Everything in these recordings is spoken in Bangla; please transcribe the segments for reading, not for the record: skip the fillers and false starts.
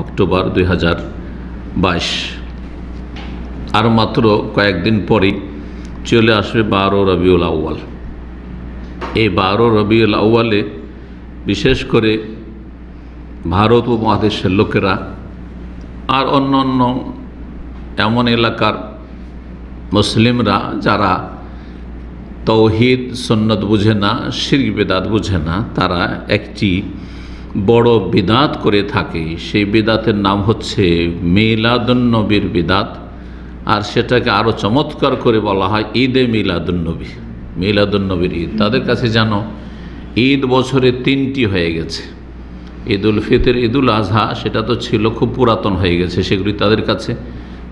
অক্টোবর 2022। আর মাত্র কয়েকদিন পরেই চলে আসবে 12 রবিউল আউয়াল। এই 12 রবিউল আউয়ালে বিশেষ করে ভারত উপমহাদেশের লোকেরা আর অন্য অন্য এমন এলাকার মুসলিমরা যারা তৌহিদ সুন্নত বুঝে না, শিরক বিদআত বুঝে না, তারা একটি বড় বিদআত করে থাকে। সেই বিদআতের নাম হচ্ছে মিলাদুন্নবীর বিদআত, আর সেটাকে আরও চমৎকার করে বলা হয় ঈদে মিলাদুন্নবী, মিলাদুন্নবীর ঈদ। তাদের কাছে যেন ঈদ বছরে 3টি হয়ে গেছে। ঈদুল ফিতর, ঈদুল আজহা সেটা তো ছিল, খুব পুরাতন হয়ে গেছে সেগুলি তাদের কাছে।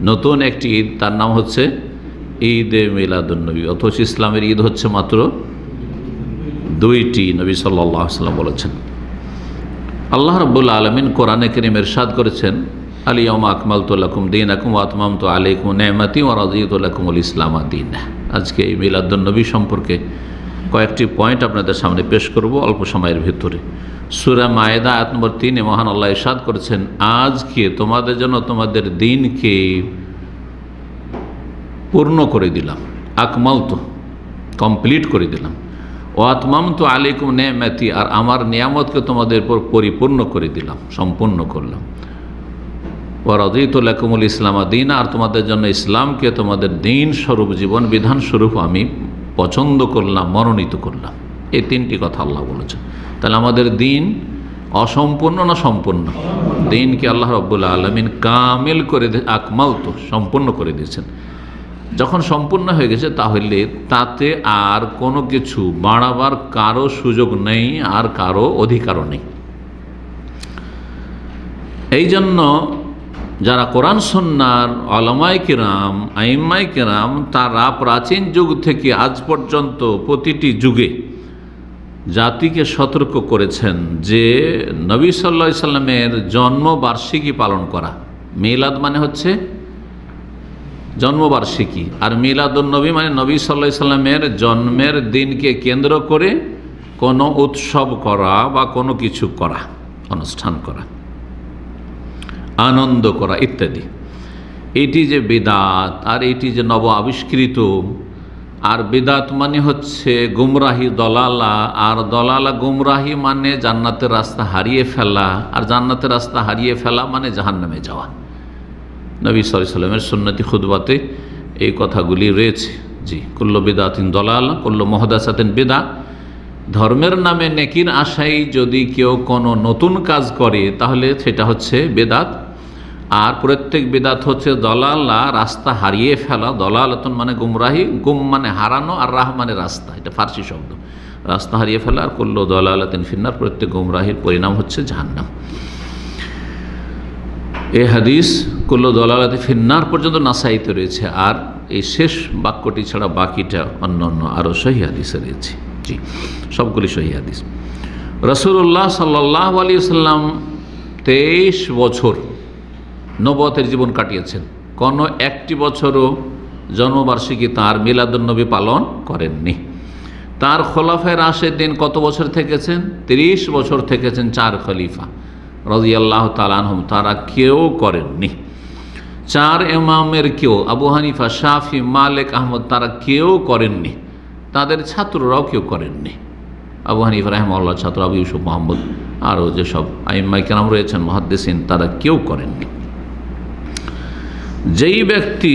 নতুন একটি ঈদ, তার নাম হচ্ছে ঈদে মিলাদুন্নবী। অথচ ইসলামের ঈদ হচ্ছে মাত্র 2টি। নবী সাল্লাল্লাহু আলাইহি ওয়াসাল্লাম বলেছেন। আল্লাহ রাব্বুল আলামিন কোরআনে কারীমে ইরশাদ করেছেন, আল ইয়াউমা আকমালতু লাকুম দীনাকুম ওয়া আতমামতু আলাইকুম নি'মাতি ওয়া রাদিতু লাকুমুল ইসলামা দীনা। আজকে এই মিলাদুন্নবী সম্পর্কে কয়েকটি পয়েন্ট আপনাদের সামনে পেশ করব অল্প সময়ের ভিতরে। সূরা মায়েদা আয়াত নম্বর 3-এ মহান আল্লাহ ইরশাদ করেছেন, আজকে তোমাদের জন্য তোমাদের দিনকে পূর্ণ করে দিলাম, আকমালতু কমপ্লিট করে দিলাম, ও আতমামতু আলাইকুম নি'মাতি আর আমার নিয়ামতকে তোমাদের উপর পরিপূর্ণ করে দিলাম, সম্পূর্ণ করলাম, ওয়া রাদিতু লাকুমুল ইসলামা দীনা আর তোমাদের জন্য ইসলামকে তোমাদের দিন স্বরূপ, জীবন বিধান স্বরূপ আমি পছন্দ করলাম, মনোনীত করলাম। এই 3টি কথা আল্লাহ বলেছেন। তাহলে আমাদের দিন অসম্পূর্ণ না সম্পূর্ণ? দিনকে আল্লাহ রাব্বুল আলামিন কামিল করে আকমালতু সম্পূর্ণ করে দিয়েছেন। যখন সম্পূর্ণ হয়ে গেছে তাহলে তাতে আর কোনো কিছু বাড়াবার কারো সুযোগ নেই, আর কারো অধিকারও নেই। এই জন্য যারা কোরআন সুন্নাহর উলামায়ে কিরাম, আইম্মায়ে কিরাম, তারা প্রাচীন যুগ থেকে আজ পর্যন্ত প্রতিটি যুগে জাতিকে সতর্ক করেছেন যে নবী সাল্লাল্লাহু আলাইহি সাল্লামের জন্মবার্ষিকী পালন করা। মিলাদ মানে হচ্ছে জন্মবার্ষিকী, আর মিলাদুন্নবী মানে নবী সাল্লাল্লাহু আলাইহি সাল্লামের জন্মের দিনকে কেন্দ্র করে কোনো উৎসব করা বা কোনো কিছু করা, অনুষ্ঠান করা, আনন্দ করা ইত্যাদি। এটি যে বিদআত আর এটি যে নব আবিষ্কৃত। আর বিদআত মানে হচ্ছে গুমরাহি, দলালা, আর দলালা গুমরাহি মানে জান্নাতের রাস্তা হারিয়ে ফেলা, আর জান্নাতের রাস্তা হারিয়ে ফেলা মানে জাহান্নামে যাওয়া। নবী সাল্লাল্লাহু আলাইহি সাল্লামের সুন্নতি খুতবাতে এই কথাগুলি রয়েছে। জি, কুল্লু বিদআতিন দলালা কুল্লু মুহদাসাতিন বিদআ। ধর্মের নামে নেকির আশায় যদি কেউ কোনো নতুন কাজ করে তাহলে সেটা হচ্ছে বিদআত, আর প্রত্যেক বিদআত হচ্ছে দলালা, রাস্তা হারিয়ে ফেলা। দলালাতুন মানে গুমরাহি, গুম মানে হারানো, আর রাহ মানে রাস্তা, এটা ফার্সি শব্দ। রাস্তা হারিয়ে ফেলা। আর কুল্লু দলালাতিন ফিন্নার, প্রত্যেক গুমরাহির পরিণাম হচ্ছে জাহান্নাম। এই হাদিস কুল্লু দলালাতিন ফিন্নার পর্যন্ত নাসাইতে রয়েছে, আর এই শেষ বাক্যটি ছাড়া বাকিটা অন্য অন্য আরও সহিহ হাদিসে রয়েছে। জি, সবগুলি সহিহ হাদিস। রাসূলুল্লাহ সাল্লাল্লাহু আলাইহি ওয়াসাল্লাম 23 বছর নবুয়তের জীবন কাটিয়েছেন। কোনো একটি বছরও জন্মবার্ষিকী তাঁর মিলাদুন্নবী পালন করেননি। তার খোলাফায়ে রাশেদিন কত বছর থেকেছেন? 30 বছর থেকেছেন। 4 খলিফা রাদিয়াল্লাহু তাআলা আনহুম, তারা কেউ করেননি। 4 ইমামের কেউ, আবু হানিফা, শাফি, মালিক, আহমদ, তারা কেউ করেননি। তাদের ছাত্ররাও কেউ করেননি। আবু হানিফা রাহিমাহুল্লাহ ছাত্র আবু ইউসুফ মুহাম্মদ, আরও যেসব আইম্মায়ে কেরাম রয়েছেন মুহাদ্দিসিন, তারা কেউ করেননি। যেই ব্যক্তি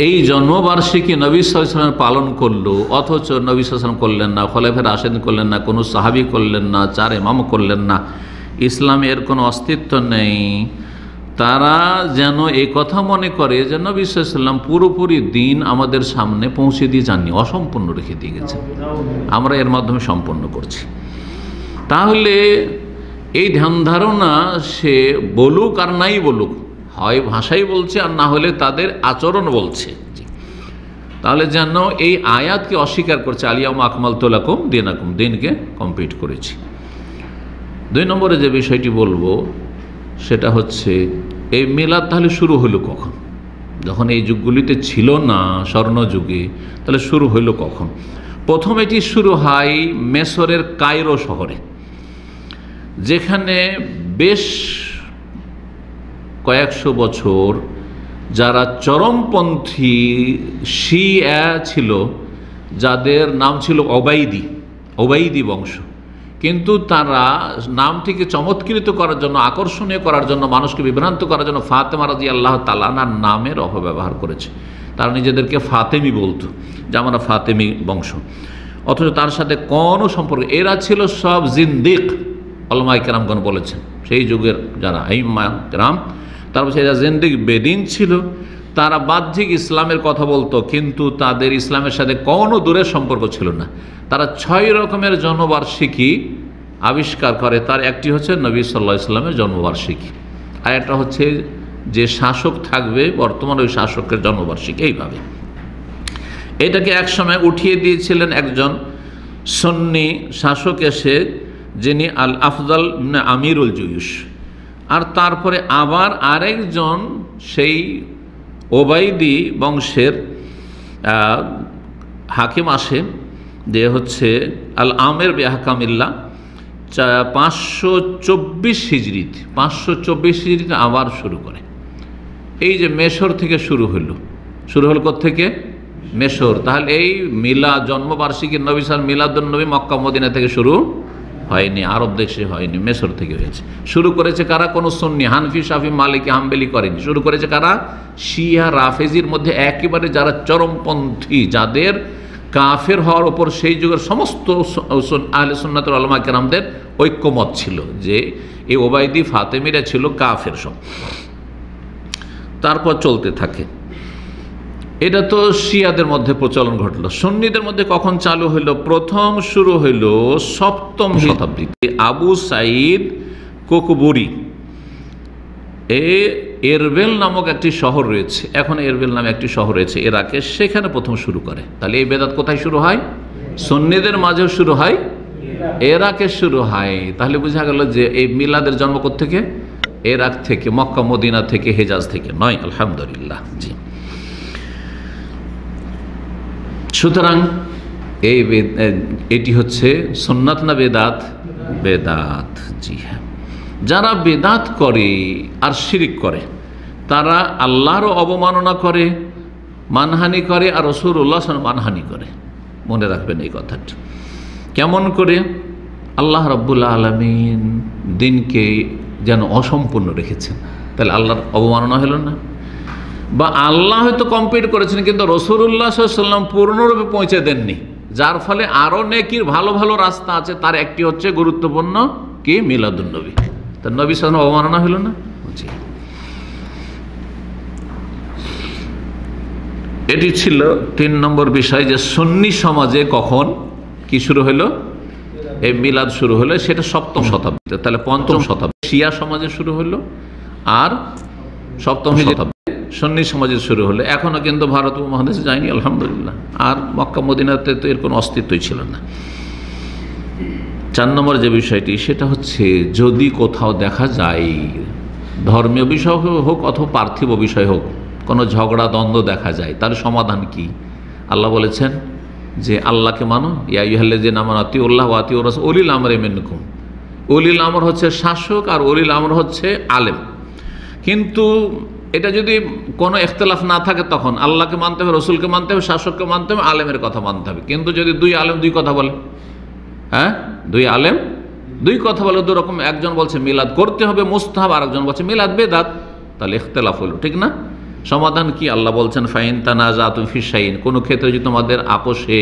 এই জন্মবার্ষিকী নবী সাল্লাল্লাহু আলাইহি ওয়াসাল্লাম পালন করলো, অথচ নবী সাল্লাল্লাহু আলাইহি ওয়াসাল্লাম করলেন না, খোলাফায়ে রাশেদিন করলেন না, কোনো সাহাবী করলেন না, 4 ইমাম করলেন না, ইসলামের কোনো অস্তিত্ব নেই, তারা যেন এই কথা মনে করে যে নবী সাল্লাল্লাহু আলাইহি ওয়াসাল্লাম পুরোপুরি দিন আমাদের সামনে পৌঁছে দিয়ে যাননি, অসম্পূর্ণ রেখে দিয়ে গেছেন, আমরা এর মাধ্যমে সম্পন্ন করছি। তাহলে এই ধ্যান ধারণা সে বলুক আর নাই বলুক, হয় ভাষাই বলছে আর না হলে তাদের আচরণ বলছে। তাহলে যেন এই আয়াতকে অস্বীকার করছে, আল ইয়াউমা আকমালতু লাকুম দীনাকুম, দিনকে কমপ্লিট করেছি। 2 নম্বরে যে বিষয়টি বলবো সেটা হচ্ছে এই মিলাদ তাহলে শুরু হলো কখন? যখন এই যুগগুলিতে ছিল না, স্বর্ণযুগে, তাহলে শুরু হলো কখন? প্রথম এটি শুরু হয় মেসরের কায়রো শহরে, যেখানে বেশ কয়েকশো বছর যারা চরমপন্থী শিয়া ছিল, যাদের নাম ছিল ওবাইদি বংশ, কিন্তু তারা নামটিকে চমৎকৃত করার জন্য, আকর্ষণীয় করার জন্য, মানুষকে বিভ্রান্ত করার জন্য ফাতেমা রাদিয়াল্লাহু তাআলা আনহার নামের অপব্যবহার করেছে। তারা নিজেদেরকে ফাতেমি বলতো, যে আমরা ফাতেমি বংশ, অথচ তার সাথে কোনো সম্পর্ক। এরা ছিল সব জিন্দিক, উলামায়ে কেরামগণ বলেছেন সেই যুগের যারা আইম্মা কেরাম, তারপর এরা জিন্দিক বেদিন ছিল। তারা বাহ্যিক ইসলামের কথা বলতো, কিন্তু তাদের ইসলামের সাথে কোনো দূরের সম্পর্ক ছিল না। তারা 6 রকমের জন্মবার্ষিকী আবিষ্কার করে। তার একটি হচ্ছে নবী সাল্লাল্লাহু আলাইহি ওয়াসাল্লামের জন্মবার্ষিকী, আর একটা হচ্ছে যে শাসক থাকবে বর্তমান ওই শাসকের জন্মবার্ষিকী। এইভাবে এটাকে একসময় উঠিয়ে দিয়েছিলেন একজন সুন্নি শাসক এসে, যিনি আল আফজাল আমিরুল জুয়ুশ। আর তারপরে আবার আরেকজন সেই ওবাইদি বংশের হাকিম আসে, যে হচ্ছে আল আমের বিআহকামিল্লাহ, 524 হিজরিতে 524 হিজরিতে আবার শুরু করে। এই যে মেশর থেকে শুরু হলো কোত্থেকে? মেশর। তাহলে এই মিলাদ, জন্মবার্ষিকী নবী সাল্লাল্লাহু মিলাদুন নবী মক্কা মদিনা থেকে শুরু হয়নি, আরব দেশে হয়নি, মেশর থেকে হয়েছে। শুরু করেছে কারা? কোনো সুন্নি, হানফি, শাফি, মালিকি, হাম্বলি করেনি। শুরু করেছে কারা? শিয়া রাফেজির মধ্যে একেবারে যারা চরমপন্থী, যাদের কাফের হওয়ার ওপর সেই যুগের সমস্ত আহলে সুন্নাতের উলামা কেরামদের ঐক্যমত ছিল যে এই ওবাইদি ফাতেমিরা ছিল কাফের সব। তারপর চলতে থাকে। এটা তো শিয়াদের মধ্যে প্রচলন ঘটল। সুন্নিদের মধ্যে কখন চালু হইল? প্রথম শুরু হইল 7ম শতাব্দীতে। আবু সাঈদ কোকবুরি, এরবেল নামক একটি শহর রয়েছে, এখন এরবেল নামে একটি শহর রয়েছে ইরাকে, সেখানে প্রথম শুরু করে। তাহলে এই বেদাত কোথায় শুরু হয়? সুন্নিদের মাঝেও শুরু হয়, ইরাকে শুরু হয়। তাহলে বোঝা গেল যে এই মিলাদের জন্ম কোত্থেকে? ইরাক থেকে, মক্কা মদিনা থেকে, হেজাজ থেকে নয়। আলহামদুলিল্লাহ। জি, সুতরাং এটি হচ্ছে সুন্নাত না বেদাত? বেদাত। জি হ্যাঁ। যারা বেদাত করে আর শিরিক করে, তারা আল্লাহরও অবমাননা করে, মানহানি করে, আর রাসূলুল্লাহ সাল্লাল্লাহু আলাইহি ওয়াসাল্লাম মানহানি করে। মনে রাখবেন এই কথাটা। কেমন করে? আল্লাহ রাব্বুল আলামিন দিনকে যেন অসম্পূর্ণ রেখেছেন, তাহলে আল্লাহর অবমাননা হলো না? বা আল্লাহ হয়তো কমপ্লিট করেছেন, কিন্তু রাসূলুল্লাহ সাল্লাল্লাহু আলাইহি ওয়াসাল্লাম পূর্ণরূপে পৌঁছে দেননি, যার ফলে আরও নেকির ভালো ভালো রাস্তা আছে। তার একটি হচ্ছে গুরুত্বপূর্ণ কি? মিলাদুন নবী। তার নবী সাল্লাল্লাহু আলাইহি ওয়াসাল্লাম অবমাননা হলো না? জি। এটি ছিল 3 নম্বর বিষয়, যে সুন্নি সমাজে কখন কি শুরু হলো? এই মিলাদ শুরু হলো, সেটা 7ম শতাব্দীতে। তাহলে 5ম শতাব্দী শিয়া সমাজে শুরু হলো, আর 7ম শতাব্দী সুন্নি সমাজে শুরু হলো। এখনও কিন্তু ভারত উপমহাদেশে যায়নি, আলহামদুলিল্লাহ। আর মক্কা মদিনাতে তো এর কোনো অস্তিত্বই ছিল না। 4 নম্বর যে বিষয়টি, সেটা হচ্ছে যদি কোথাও দেখা যায়, ধর্মীয় বিষয় হোক অথবা পার্থিব বিষয় হোক, কোনো ঝগড়া দ্বন্দ্ব দেখা যায়, তার সমাধান কি? আল্লাহ বলেছেন যে আল্লাহকে মানো, ইয়া আইয়ুহাল্লাযীনা আমানু আতিউল্লাহ ওয়া আতিউর রাসূল উলিল আমরি মিনকুম। উলিল আমর হচ্ছে শাসক, আর উলিল আমর হচ্ছে আলেম। কিন্তু এটা যদি কোনো ইখতিলাফ না থাকে, তখন আল্লাহকে মানতে হবে, রসুলকে মানতে হবে, শাসককে মানতে হবে, আলেমের কথা মানতে হবে। কিন্তু যদি 2 আলেম 2 কথা বলে, হ্যাঁ, 2 আলেম 2 কথা বলে, 2 রকম, একজন বলছে মিলাদ করতে হবে মুস্তাহাব, আরেকজন বলছে মিলাদ বেদাত, তাহলে ইখতিলাফ হলো, ঠিক না? সমাধান কি? আল্লাহ বলছেন ফাইন তানাজাতুম ফি শাইইন, কোনো ক্ষেত্রে যদি তোমাদের আপোষে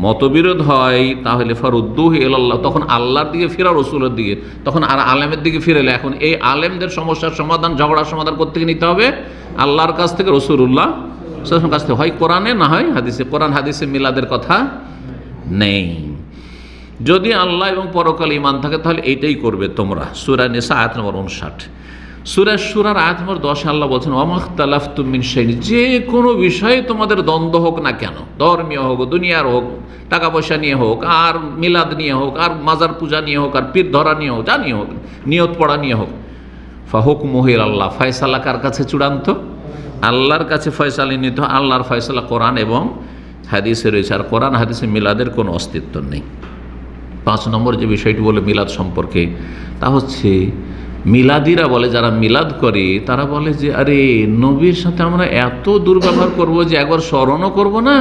মতবিরোধ হয়, তাহলে ফারুদ্দুহু ইলাল্লাহ, তখন আল্লাহর দিকে ফিরা, রসুলের দিকে, তখন আর আলেমের দিকে ফিরেলে। এখন এই আলেমদের সমস্যার সমাধান, ঝগড়ার সমাধান করতে নিতে হবে আল্লাহর কাছ থেকে, রাসূলুল্লাহ সাল্লাল্লাহু আলাইহি ওয়াসাল্লামের কাছ থেকে, হয় কোরআনে না হয় হাদিসে। কোরআন হাদিসে মিলাদের কথা নেই। যদি আল্লাহ এবং পরকালে ঈমান থাকে, তাহলে এইটাই করবে তোমরা। সূরা নিসা আয়াত নম্বর 59। সূরা শুরার আয়াত নম্বর 10 আল্লাহ বলছেন ওয়া মাখতালাফতুম মিন শাইইন, যে কোনো বিষয়ে তোমাদের দ্বন্দ্ব হোক না কেন, ধর্মীয় হোক, দুনিয়ার হোক, টাকা পয়সা নিয়ে হোক, আর মিলাদ নিয়ে হোক, আর মাজার পূজা নিয়ে হোক, আর পীর ধরা নিয়ে হোক, যা নিয়ে হোক, নিয়ত পড়া নিয়ে হোক, ফাহুকমুহু ইলাল্লাহ, ফয়সালা কার কাছে? চূড়ান্ত আল্লাহর কাছে ফয়সালা নিতে হয়। আল্লাহর ফয়সালা কোরআন এবং হাদিসে রয়েছে, আর কোরআন হাদিসে মিলাদের কোনো অস্তিত্ব নেই। 5 নম্বর যে বিষয়টি বলে মিলাদ সম্পর্কে, তা হচ্ছে মিলাদিরা বলে, যারা মিলাদ করে তারা বলে যে আরে নবীর সাথে আমরা এত দুর্ব্যবহার করব যে একবার স্মরণও করব না,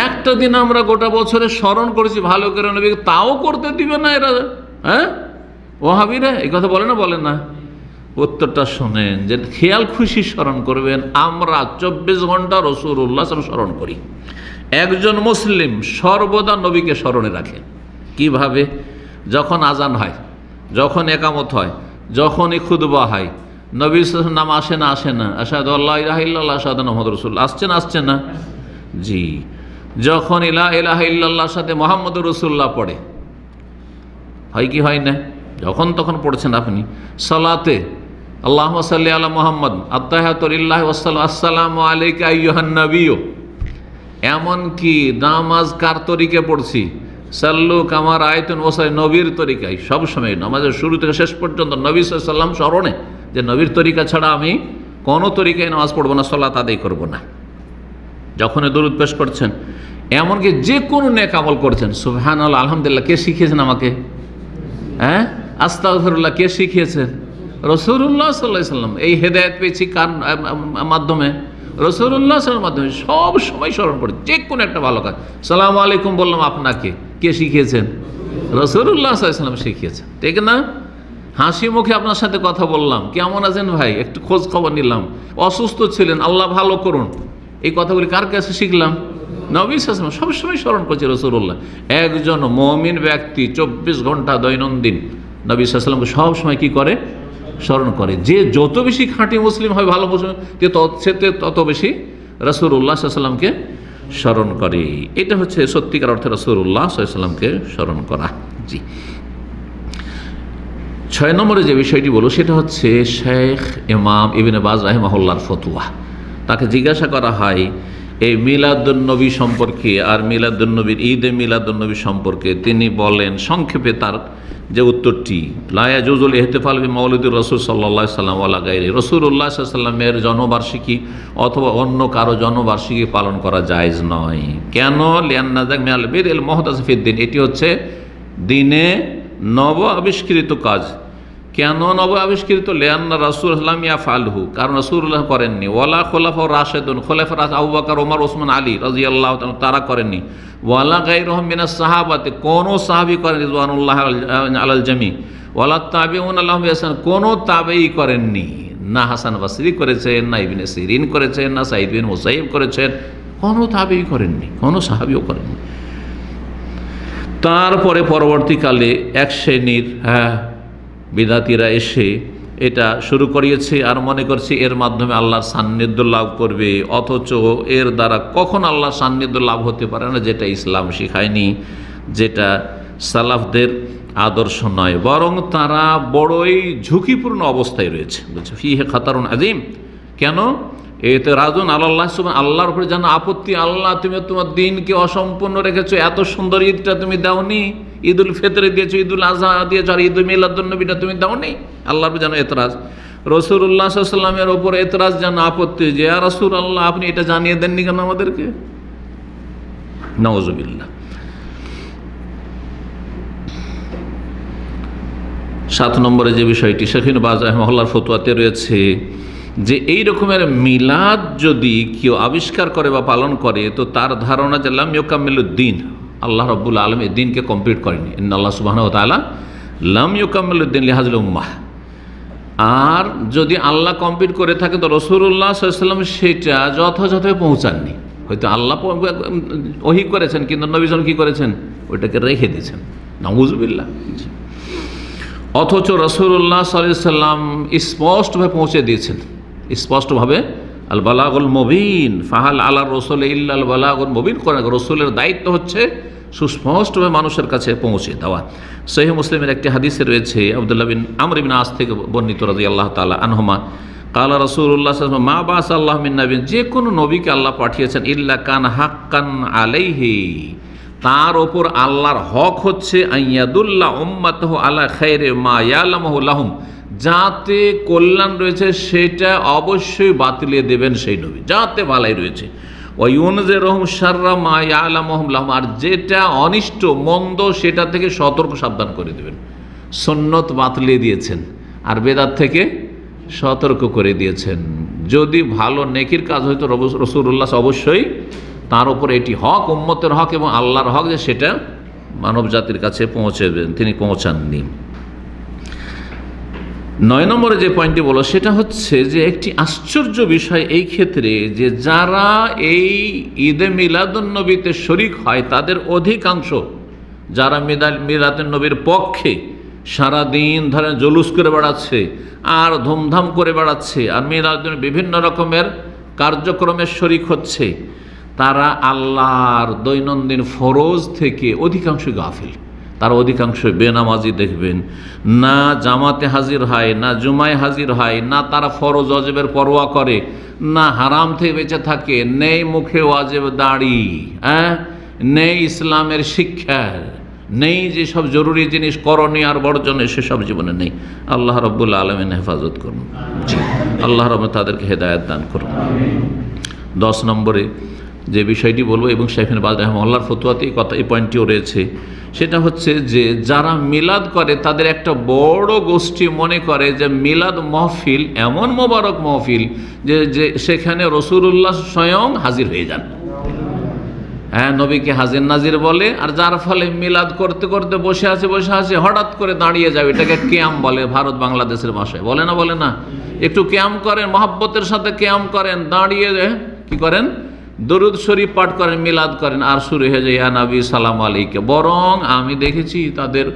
একটা দিন আমরা গোটা বছরে স্মরণ করেছি ভালো করে নবীকে, তাও করতে দিবে না এরা। হ্যাঁ, ওয়াহাবিরা এই কথা বলে না, বলে না? উত্তরটা শোনেন, যে খেয়াল খুশি স্মরণ করবেন। আমরা 24 ঘন্টা রাসূলুল্লাহ স্মরণ করি। একজন মুসলিম সর্বদা নবীকে স্মরণে রাখে। কিভাবে? যখন আজান হয়, যখন একামত হয়, যখনই খুতবা হয়, নবীর নাম আসে না? আসে না? আশহাদু আল্লা ইলাহা ইল্লাল্লাহ আশহাদু আন্না মুহাম্মাদুর রাসূলুল্লাহ আসছে না? আসছে না? জি। যখন লা ইলাহা ইল্লাল্লাহর সাথে মুহাম্মাদুর রাসূলুল্লাহ পড়ে, হয় কি হয় না? যখন তখন পড়ছেন আপনি। সালাতে আল্লাহুম্মা সাল্লি আলা মুহাম্মদ, আত্তাহিয়াতু লিল্লাহি ওয়াসসালামু আসসালামু আলাইকা আইয়ুহান নাবিয়্যু। এমনকি নামাজ কার তরিকে পড়ছি? সাল্লু কামা রাআইতুন ওয়াসাল্লি, নবীর তরিকায়। সবসময় নামাজের শুরু থেকে শেষ পর্যন্ত নবী সাল্লাল্লাহু আলাইহি ওয়াসাল্লাম স্মরণে, যে নবীর তরিকা ছাড়া আমি কোনো তরিকায় নামাজ পড়বো না, সালাত আদায় করবো না। যখন দরুদ পেশ করছেন, এমনকি যে কোনো নেক আমল করছেন, সুবহানাল্লাহ আলহামদুলিল্লাহ কে শিখিয়েছেন আমাকে? হ্যাঁ, আস্তাগফিরুল্লাহ কে শিখিয়েছেন? রাসূলুল্লাহ সাল্লাল্লাহু আলাইহি ওয়াসাল্লাম। এই হেদায়েত পেয়েছি কার মাধ্যমে? রাসূলুল্লাহ সাল্লাল্লাহু আলাইহি ওয়াসাল্লামের মাধ্যমে। সব সময় স্মরণ করে, যে কোনো একটা ভালো কাজ। সালামু আলাইকুম বললাম আপনাকে, কে শিখিয়েছেন? রাসূলুল্লাহ সাল্লাল্লাহু আলাইহি ওয়াসাল্লাম শিখিয়েছেন, ঠিক না? হাসি মুখে আপনার সাথে কথা বললাম, কেমন আছেন ভাই, একটু খোঁজ খবর নিলাম, অসুস্থ ছিলেন, আল্লাহ ভালো করুন, এই কথাগুলি কার কাছে শিখলাম? নবী সাল্লাল্লাহু আলাইহি ওয়াসাল্লাম। সবসময় স্মরণ করছে রাসূলুল্লাহ। একজন মুমিন ব্যক্তি 24 ঘন্টা দৈনন্দিন নবী সাল্লাল্লাহু আলাইহি ওয়াসাল্লামকে সবসময় কি করে? স্মরণ করে। যে যত বেশি খাঁটি মুসলিম হয়, ভালো মুসলিম, সে তত বেশি রাসূলুল্লাহ সাল্লাল্লাহু আলাইহি ওয়াসাল্লামকে স্মরণ করে। এটা হচ্ছে সত্যিকার অর্থে রাসূলুল্লাহ সাল্লাল্লাহু আলাইহি ওয়াসাল্লামকে স্মরণ করা। জি। 6 নম্বরে যে বিষয়টি বলবো সেটা হচ্ছে শেখ ইমাম ইবনে বাজ রাহিমাহুল্লাহর ফতোয়া। তাকে জিজ্ঞাসা করা হয় এই মিলাদুন্নবী সম্পর্কে আর মিলাদুন্নবীর ঈদে মিলাদুন্নবী সম্পর্কে। তিনি বলেন সংক্ষেপে তার যে উত্তরটি, লা ইয়াজুজুল ইহতিফাল বিমাউলিদির রাসূল সাল্লাল্লাহু আলাইহি ওয়াসাল্লাম ওয়ালা গায়রি, রাসূলুল্লাহ সাল্লাল্লাহু আলাইহি ওয়াসাল্লামের জন্মবার্ষিকী অথবা অন্য কারো জন্মবার্ষিকী পালন করা জায়েজ নয়। কেন? লিআন্না যাক মিনাল বিদআল মুহদাসা ফিদ্দিন, এটি হচ্ছে দিনে নব আবিষ্কৃত কাজ। কেন নব আবিষ্কৃত? লিআন্না রাসূল সাল্লাম ইয়াফআলহু, কারণ রাসূলুল্লাহ করেননি। ওয়ালা খুলাফা রাশিদুন, খুলাফা আবু বকর, ওমর, ওসমান, আলী রাদিয়াল্লাহু তাআলা তারা করেননি। ওয়ালা গায়রুহুম মিনাস সাহাবাতে, কোন সাহাবী করেন রিদওয়ানুল্লাহ আলাল জামি। ওয়ালা তাবিউন লাহুম বিইহসান, কোন তাবেঈ করেননি। না হাসান বসরি করেছেন, না ইবনে সিরিন করেছেন, না সাঈদ বিন মুসাইয়িব করেছেন, কোন তাবেঈ করেননি, কোন সাহাবীও করেননি। তারপরে পরবর্তীকালে এক শ্রেণীর বিদাতীরা এসে এটা শুরু করিয়েছে আর মনে করছে এর মাধ্যমে আল্লাহর সান্নিধ্য লাভ করবে, অথচ এর দ্বারা কখন আল্লাহর সান্নিধ্য লাভ হতে পারে না, যেটা ইসলাম শিখায়নি, যেটা সালাফদের আদর্শ নয়, বরং তারা বড়ই ঝুঁকিপূর্ণ অবস্থায় রয়েছে। বলছে ফিহে খাতারুন আযীম। কেন? এতে রাজুন আল্লাহ সুবহান, আল্লাহর উপরে যেন আপত্তি, আল্লাহ তুমি তোমার দিনকে অসম্পূর্ণ রেখেছো, এত সুন্দর ঈদটা তুমি দাওনি, ঈদুল ফিতর দিয়েছো, ঈদুল আজহা দিয়েছো, আর ঈদুল মিলাদুন্নবীটা তুমি দাওনি। আল্লাহর যেন এতরাজ, রাসূলুল্লাহ সাল্লাল্লাহু আলাইহি ওয়াসাল্লামের উপর এতরাজ যেন আপত্তি, যে ইয়া রাসূলুল্লাহ আপনি এটা জানিয়ে দেননি কেন আমাদেরকে? নাউযুবিল্লাহ। 7 নম্বরে যে বিষয়টি শেখ ইবনে বাজ রাহিমাহুল্লাহর ফতোয়াতে রয়েছে, যে এই রকমের মিলাদ যদি কেউ আবিষ্কার করে বা পালন করে, তো তার ধারণা যে লাম ইউকাম্মিলুদ্দিন, আল্লাহ রাব্বুল আলামিন এই দিনকে কমপ্লিট করেনি। ইন্নাল্লাহ সুবহানাহু ওয়া তাআলা লাম ইউকাম্মিলুদ্দিন লিহাযিল উম্মাহ। আর যদি আল্লাহ কমপ্লিট করে থাকে, তো রাসূলুল্লাহ সাল্লাল্লাহু আলাইহি ওয়াসাল্লাম সেটা যথাযথভাবে পৌঁছাননি। হয়তো আল্লাহ ওহী করেছেন, কিন্তু নবী সাল্লাল্লাহু কি করেছেন? ওইটাকে রেখে দিয়েছেন। নাউযুবিল্লাহ। অথচ রাসূলুল্লাহ সাল্লাল্লাহু আলাইহি ওয়াসাল্লাম স্পষ্টভাবে পৌঁছে দিয়েছেন, স্পষ্টভাবে আল বালাগুল মুবিন, ফাহাল আলা রাসূল ইল্লাল বালাগুল মুবিন। রাসূলের দায়িত্ব হচ্ছে সুস্পষ্টভাবে মানুষের কাছে পৌঁছে দেওয়া। সহিহ মুসলিমের একটি হাদিসে রয়েছে, আব্দুল্লাহ বিন আমর বিন আস থেকে বর্ণিত রাদিয়াল্লাহু তাআলা আনহুমা, কালা রাসূলুল্লাহ সাল্লাল্লাহু আলাইহি ওয়াসাল্লাম মা বাসাল্লাহু মিন নাবিয়্যিন, যে কোনো নবীকে আল্লাহ পাঠিয়েছেন, ইল্লা কান হাক্কান আলাইহি, তার ওপর আল্লাহর হক হচ্ছে আইয়াদুল্লাহ উম্মাতাহু আলা খায়রি মা ইয়ালামুহু লাহুম, যাতে কল্যাণ রয়েছে সেটা অবশ্যই বাতিলিয়ে দেবেন সেই নবী, যাতে ভালাই রয়েছে। ওয়ায়ুনজিরুহুম শাররা মা ইয়ালামুহু লাহুম, আর যেটা অনিষ্ট মন্দ সেটা থেকে সতর্ক সাবধান করে দেবেন। সুন্নত বাতিলিয়ে দিয়েছেন, আর বেদাত থেকে সতর্ক করে দিয়েছেন। যদি ভালো নেকির কাজ হয়তো রাসূলুল্লাহ অবশ্যই তার উপর এটি হক, উম্মতের হক এবং আল্লাহর হক যে সেটা মানব জাতির কাছে পৌঁছাবেন, তিনি পৌঁছাননি। 9 নম্বরে যে পয়েন্টটি বলো সেটা হচ্ছে যে একটি আশ্চর্য বিষয় এই ক্ষেত্রে যে যারা এই ঈদে মিলাদুন্নবীতে শরিক হয় তাদের অধিকাংশ যারা মিলাদুন্নবীর পক্ষে সারাদিন ধরে জুলুস করে বেড়াচ্ছে আর ধুমধাম করে বেড়াচ্ছে আর মিলাদুন বিভিন্ন রকমের কার্যক্রমের শরিক হচ্ছে, তারা আল্লাহর দৈনন্দিন ফরজ থেকে অধিকাংশ গাফিল। তারা অধিকাংশ বেনামাজি দেখবেন, না জামাতে হাজির হয়, না জুমায় হাজির হয়, না তারা ফরজ ওয়াজিবের পরোয়া করে, না হারাম থেকে বেঁচে থাকে, নেই মুখে ওয়াজিব দাড়ি, নেই ইসলামের শিক্ষা, নেই যেসব জরুরি জিনিস করণীয় আর বর্জনে সেসব জীবনে নেই। আল্লাহ রাব্বুল আলামিন হেফাজত করুন, আল্লাহ রাব্বুল তাদেরকে হেদায়েত দান করুন। 10 নম্বরে যে বিষয়টি বলবো এবং শাইখ ইবনে বাজ রাহিমাহুল্লাহর ফতোয়াতে এই পয়েন্টটিও রয়েছে, সেটা হচ্ছে যে যারা মিলাদ করে তাদের একটা বড় গোষ্ঠী মনে করে যে মিলাদ মাহফিল এমন মোবারক মাহফিল যে সেখানে রাসূলুল্লাহ স্বয়ং হাজির হয়ে যান। নবীকে হাজির নাজির বলে, আর যার ফলে মিলাদ করতে করতে বসে আছে হঠাৎ করে দাঁড়িয়ে যাবে, এটাকে কিয়াম বলে ভারত বাংলাদেশের ভাষায়, বলে না একটু কিয়াম করেন, মহব্বতের সাথে কিয়াম করেন, দাঁড়িয়ে কি করেন, দরুদ শরীফ পাঠ করেন, মিলাদ করেন, আর শুরু হয়ে যায় ইয়া নবী সালাম আলাইকা। বরং আমি দেখেছি তাদের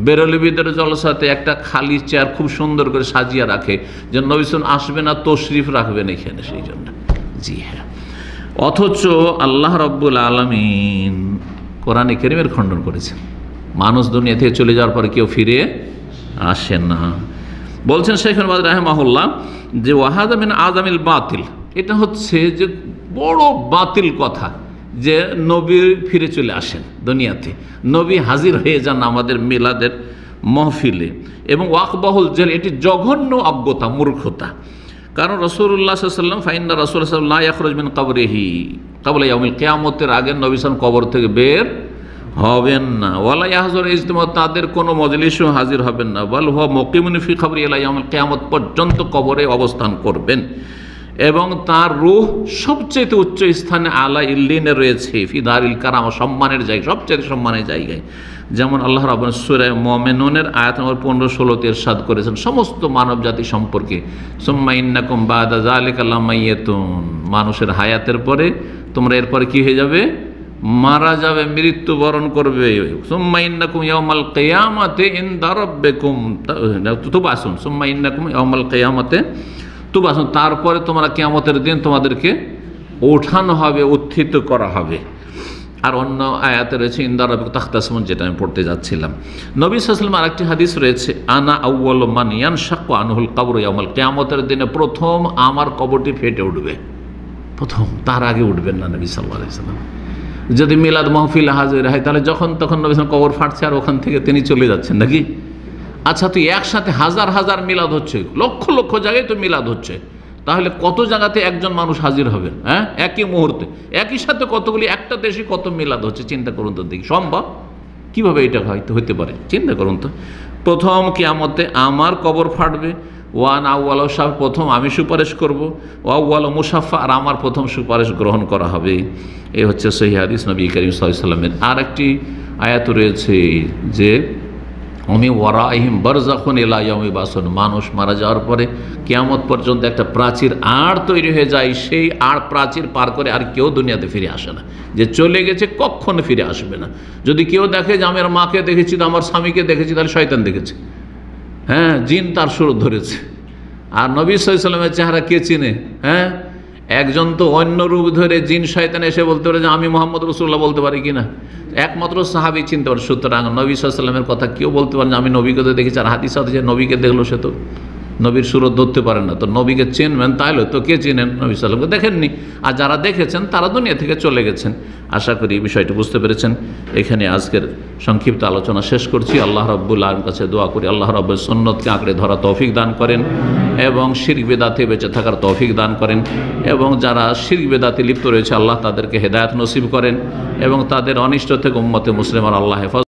বেরলবিদের জলসাতে একটা খালি চেয়ার খুব সুন্দর করে সাজিয়ে রাখে যে নবী সাল্লাল্লাহু আসবে না, তশরিফ রাখবেন এখানে, সেই জন্য। জি হ্যাঁ, অথচ আল্লাহ রাব্বুল আলামিন কোরআনে কারীমের খণ্ডন করেছেন, মানুষ দুনিয়া থেকে চলে যাওয়ার পরে কেউ ফিরে আসে না। বলছেন শাইখ ইবনে বাজ রাহিমাহুল্লাহ যে ওয়াহাদা মিন আযামিল বাতিল, এটা হচ্ছে যে বড় বাতিল কথা যে নবী ফিরে চলে আসেন দুনিয়াতে, নবী হাজির হয়ে যান আমাদের মিলাদের মাহফিলে, এবং ওয়াকবাহুল জেল, এটি জঘন্য অজ্ঞতা, মূর্খতা। কারণ রাসূলুল্লাহ সাল্লাল্লাহু আলাইহি ওয়াসাল্লাম ফাইন্না রাসূলুল্লাহ সাল্লাল্লাহু আলাইহি ওয়াসাল্লাম লা ইয়াখরুজ মিন কবরিহি ক্বাবলা ইয়াউমিল কিয়ামতের আগে নবী সাল্লাল্লাহু কবর থেকে বের হবেন না, ওয়ালা ইয়াহজুর ইজতিমা, তাদের কোনো মজলিসও হাজির হবেন না, বাল হুয়া মুকিমুন ফি কবরি ইলা ইয়াউমিল কিয়ামত, পর্যন্ত কবরে অবস্থান করবেন, এবং তার রূহ সবচেয়ে উচ্চ স্থানে আলা ইল্লিনে রয়েছে, ফি দারিল কারামা, সম্মানের জায়গা, সবচেয়ে সম্মানের জায়গায়। যেমন আল্লাহ রাব্বুল সূরা মুমিনুনের আয়াত নম্বর 15-16 ইরশাদ করেছেন সমস্ত মানব জাতি সম্পর্কে, সুম্মা ইন্নাকুম বাদা যালিকা লামাইয়াতুন, মানুষের হায়াতের পরে তোমরা এরপরে কি হয়ে যাবে, মারা যাবে, মৃত্যুবরণ করবে। সুম্মা ইন্নাকুম ইয়াউমাল কিয়ামাতি ইনদা রাব্বিকুম তুবাসুন, সুম্মা ইন্নাকুম ইয়াউমাল কিয়ামাতি তুবাসুন, তারপরে তোমরা কিয়ামতের দিন তোমাদেরকে ওঠানো হবে, উত্থিত করা হবে। আর অন্য আয়াতে রয়েছে ইনদা রাব্বিকা তাখতাসিমুন, যেটা আমি পড়তে যাচ্ছিলাম। নবী সাল্লাল্লাহু আলাইহি ওয়াসাল্লাম আরেকটি হাদিস রয়েছে, আনা আউয়ালু মান ইয়ানশাক্কু আনহুল কবর ইয়াউমাল কিয়ামতের দিনে প্রথম আমার কবরটি ফেটে উঠবে, প্রথম, তার আগে উঠবেন না নবী সাল্লাল্লাহু আলাইহি ওয়াসাল্লাম। যদি মিলাদ মাহফিল হাজির হয় তাহলে যখন তখন নবী সাল্লাল্লাহু আলাইহি ওয়াসাল্লাম কবর ফাটছে আর ওখান থেকে তিনি চলে যাচ্ছেন নাকি? আচ্ছা, তো একসাথে হাজার হাজার মিলাদ হচ্ছে, লক্ষ লক্ষ জায়গায় তো মিলাদ হচ্ছে, তাহলে কত জায়গাতে একজন মানুষ হাজির হবেন? একই মুহূর্তে একই সাথে কতগুলি, একটা দেশে কত মিলাদ হচ্ছে, চিন্তা করুন তো দেখি, সম্ভব কিভাবে এটা হইতে পারে? চিন্তা করুন তো। প্রথম কিয়ামতে আমার কবর ফাটবে, ওয়ান আউয়াল সাহ, প্রথম আমি সুপারিশ করব, ওয়াউয়াল মুসাফা, আর আমার প্রথম সুপারিশ গ্রহণ করা হবে। এই হচ্ছে সহিহ হাদিস নবী করিম সাল্লাল্লাহু আলাইহি ওয়াসাল্লামের। আর একটি আয়াত রয়েছে যে আমি ওয়ারাইহিম বারযাখুন ইলা ইয়াউমি বাসুন, মানুষ মারা যাওয়ার পরে কিয়ামত পর্যন্ত একটা প্রাচীর আড় তৈরি হয়ে যায়, সেই আড় প্রাচীর পার করে আর কেউ দুনিয়াতে ফিরে আসে না, যে চলে গেছে কখনো ফিরে আসবে না। যদি কেউ দেখে যে আমার মাকে দেখেছি, আমার স্বামীকে দেখেছি, তাহলে শয়তান দেখেছে, জিন তার সুর ধরেছে। আর নবী সাল্লাল্লাহু আলাইহি ওয়াসাল্লামের চেহারা কে চিনে? একজন তো অন্য রূপ ধরে জিন শয়তান এসে বলতে পারে যে আমি মুহাম্মদ রাসূলুল্লাহ বলতে পারি কিনা? একমাত্র সাহাবী চিনতে পারে। সুতরাং নবী সাল্লাল্লাহু আলাইহি ওয়াসাল্লামের কথা কেউ বলতে পারে না আমি নবীকে তো দেখেছি, আর হাদিস আছে যে নবীকে দেখলো সে তো নবীর সুরত ধরতে পারেন না। তো নবীকে চিনবেন তাহলে তো কে চিনেন? নবী সাল্লামকে দেখেননি। আর যারা দেখেছেন তারা দুনিয়া থেকে চলে গেছেন। আশা করি এই বিষয়টি বুঝতে পেরেছেন। এখানে আজকের সংক্ষিপ্ত আলোচনা শেষ করছি। আল্লাহ রাব্বুল আলামিনের কাছে দোয়া করি আল্লাহ রাব্বুল সুন্নতকে আঁকড়ে ধরা তৌফিক দান করেন এবং শিরক বিদআতে বেঁচে থাকার তৌফিক দান করেন, এবং যারা শিরক বিদআতে লিপ্ত রয়েছে আল্লাহ তাদেরকে হেদায়েত নসিব করেন এবং তাদের অনিষ্ট থেকে উম্মতে মুসলিমার আল্লাহ হেফাজত